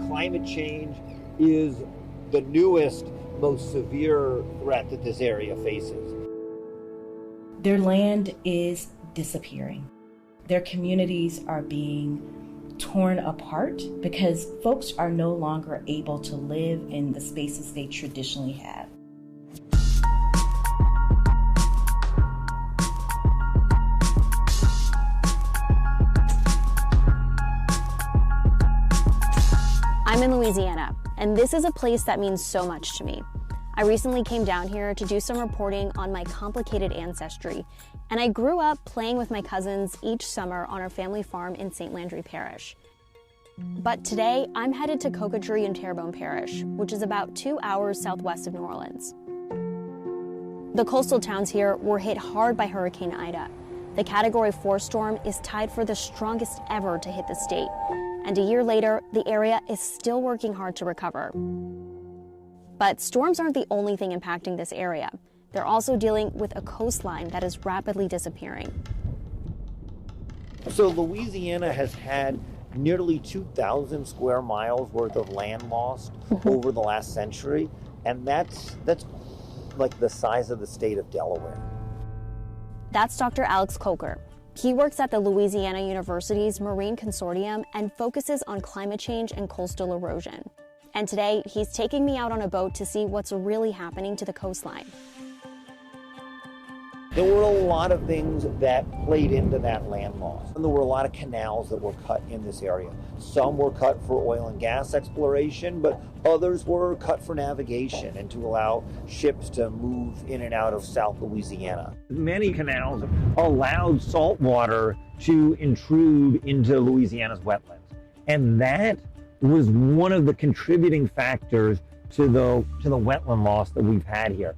Climate change is the newest, most severe threat that this area faces. Their land is disappearing. Their communities are being torn apart because folks are no longer able to live in the spaces they traditionally have. I'm in Louisiana, and this is a place that means so much to me. I recently came down here to do some reporting on my complicated ancestry, and I grew up playing with my cousins each summer on our family farm in St. Landry Parish. But today, I'm headed to Cocodrie and Terrebonne Parish, which is about 2 hours southwest of New Orleans. The coastal towns here were hit hard by Hurricane Ida. The Category 4 storm is tied for the strongest ever to hit the state, and a year later, the area is still working hard to recover. But storms aren't the only thing impacting this area. They're also dealing with a coastline that is rapidly disappearing. So Louisiana has had nearly 2,000 square miles worth of land lost over the last century, and that's like the size of the state of Delaware. That's Dr. Alex Coker. He works at the Louisiana University's Marine Consortium and focuses on climate change and coastal erosion. And today, he's taking me out on a boat to see what's really happening to the coastline. There were a lot of things that played into that land loss. And there were a lot of canals that were cut in this area. Some were cut for oil and gas exploration, but others were cut for navigation and to allow ships to move in and out of South Louisiana. Many canals allowed salt water to intrude into Louisiana's wetlands. And that was one of the contributing factors to the wetland loss that we've had here.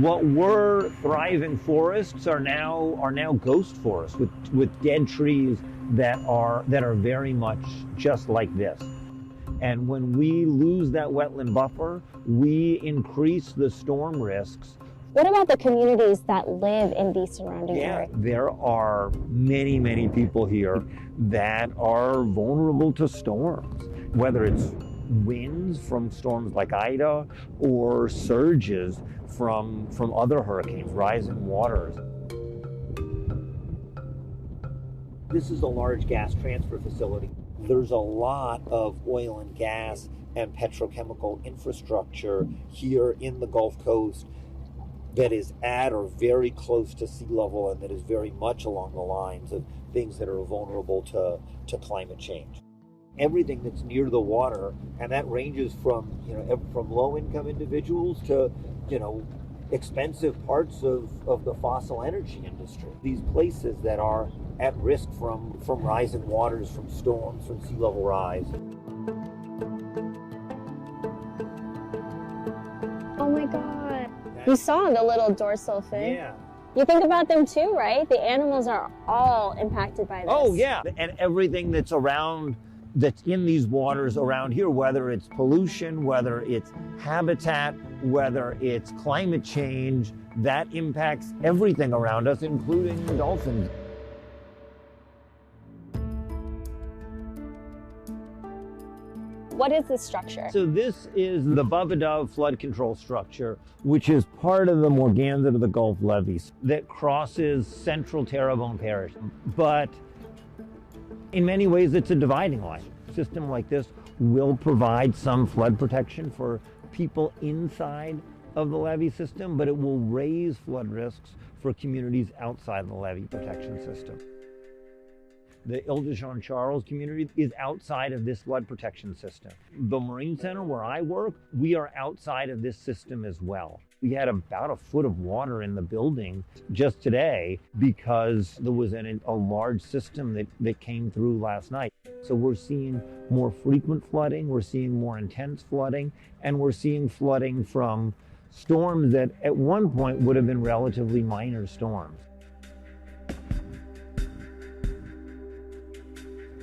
What were thriving forests are now ghost forests with dead trees that are very much just like this. And when we lose that wetland buffer, we increase the storm risks. What about the communities that live in these surrounding areas? There are many, many people here that are vulnerable to storms, whether it's winds from storms like Ida or surges from other hurricanes, rising waters. This is a large gas transfer facility. There's a lot of oil and gas and petrochemical infrastructure here in the Gulf Coast that is at or very close to sea level and that is very much along the lines of things that are vulnerable to climate change. Everything that's near the water, and that ranges from low-income individuals to expensive parts of the fossil energy industry. These places that are at risk from rising waters, from storms, from sea level rise. Oh my God. You saw the little dorsal fin. Yeah. You think about them too, right? The animals are all impacted by this. Oh yeah, and everything that's in these waters around here, whether it's pollution, whether it's habitat, whether it's climate change, that impacts everything around us, including the dolphins. What is this structure? So this is the Bubba flood control structure, which is part of the Morganza to the Gulf levees that crosses central Terrebonne Parish. But in many ways, it's a dividing line. A system like this will provide some flood protection for people inside of the levee system, but it will raise flood risks for communities outside the levee protection system. The Ile-de-Jean-Charles community is outside of this flood protection system. The Marine Center where I work, we are outside of this system as well. We had about a foot of water in the building just today because there was a large system that came through last night. So we're seeing more frequent flooding, we're seeing more intense flooding, and we're seeing flooding from storms that at one point would have been relatively minor storms.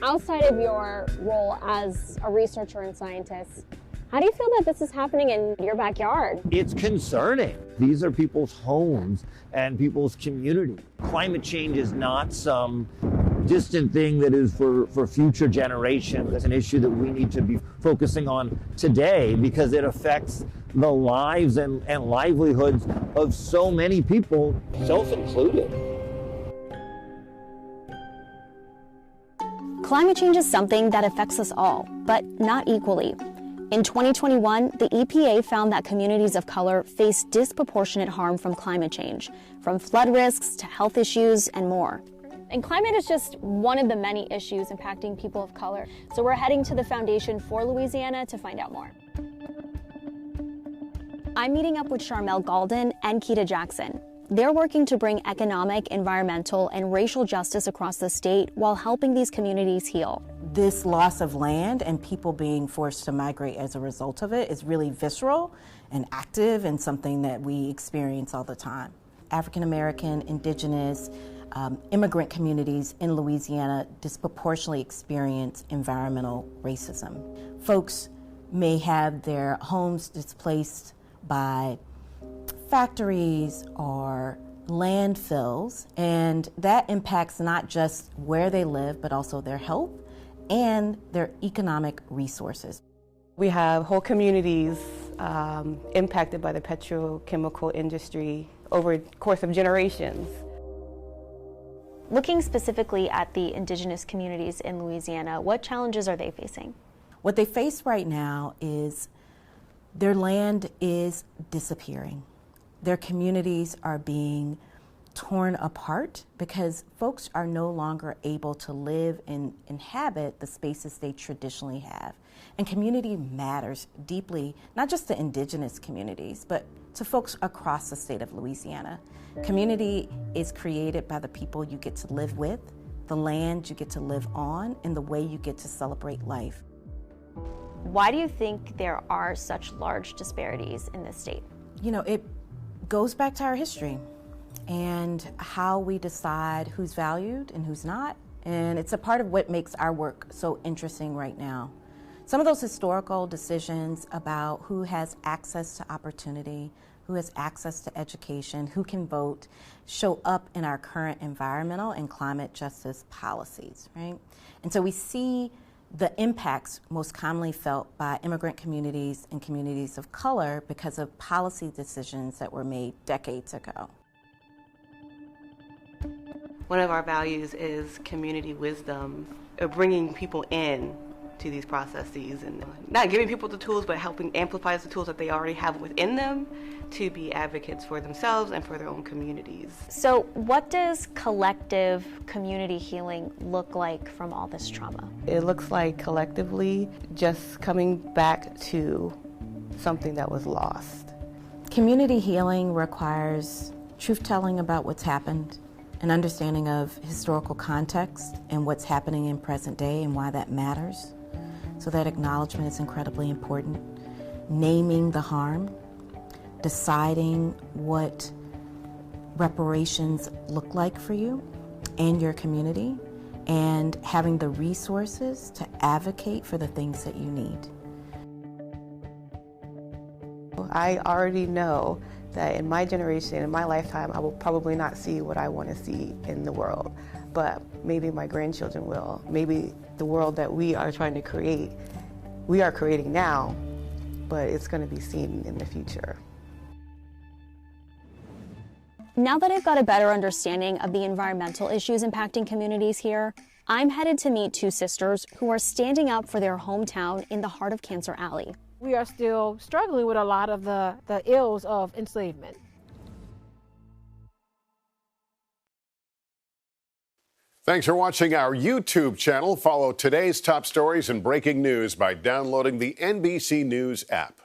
Outside of your role as a researcher and scientist, How do you feel that this is happening in your backyard? It's concerning. These are people's homes and people's community. Climate change is not some distant thing that is for future generations. It's an issue that we need to be focusing on today because it affects the lives and livelihoods of so many people, self-included. Climate change is something that affects us all, but not equally. In 2021, the EPA found that communities of color face disproportionate harm from climate change, from flood risks to health issues and more. And climate is just one of the many issues impacting people of color. So we're heading to the Foundation for Louisiana to find out more. I'm meeting up with Charmel Galden and Keita Jackson. They're working to bring economic, environmental, and racial justice across the state while helping these communities heal. This loss of land and people being forced to migrate as a result of it is really visceral and active and something that we experience all the time. African American, indigenous, immigrant communities in Louisiana disproportionately experience environmental racism. Folks may have their homes displaced by factories or landfills, and that impacts not just where they live, but also their health and their economic resources. We have whole communities impacted by the petrochemical industry over the course of generations. Looking specifically at the indigenous communities in Louisiana, what challenges are they facing? What they face right now is their land is disappearing. Their communities are being torn apart because folks are no longer able to live and inhabit the spaces they traditionally have. And community matters deeply, not just to indigenous communities, but to folks across the state of Louisiana. Community is created by the people you get to live with, the land you get to live on, and the way you get to celebrate life. Why do you think there are such large disparities in this state? You know, it goes back to our history and how we decide who's valued and who's not. And it's a part of what makes our work so interesting right now. Some of those historical decisions about who has access to opportunity, who has access to education, who can vote, show up in our current environmental and climate justice policies, right? And so we see the impacts most commonly felt by immigrant communities and communities of color because of policy decisions that were made decades ago. One of our values is community wisdom, bringing people in to these processes and not giving people the tools, but helping amplify the tools that they already have within them to be advocates for themselves and for their own communities. So what does collective community healing look like from all this trauma? It looks like collectively just coming back to something that was lost. Community healing requires truth-telling about what's happened, an understanding of historical context and what's happening in present day and why that matters. So that acknowledgement is incredibly important. Naming the harm, deciding what reparations look like for you and your community, and having the resources to advocate for the things that you need. I already know that in my generation, in my lifetime, I will probably not see what I want to see in the world, but maybe my grandchildren will. Maybe the world that we are trying to create, we are creating now, but it's going to be seen in the future. Now that I've got a better understanding of the environmental issues impacting communities here, I'm headed to meet two sisters who are standing up for their hometown in the heart of Cancer Alley. We are still struggling with a lot of the ills of enslavement. Thanks for watching our YouTube channel. Follow today's top stories and breaking news by downloading the NBC News app.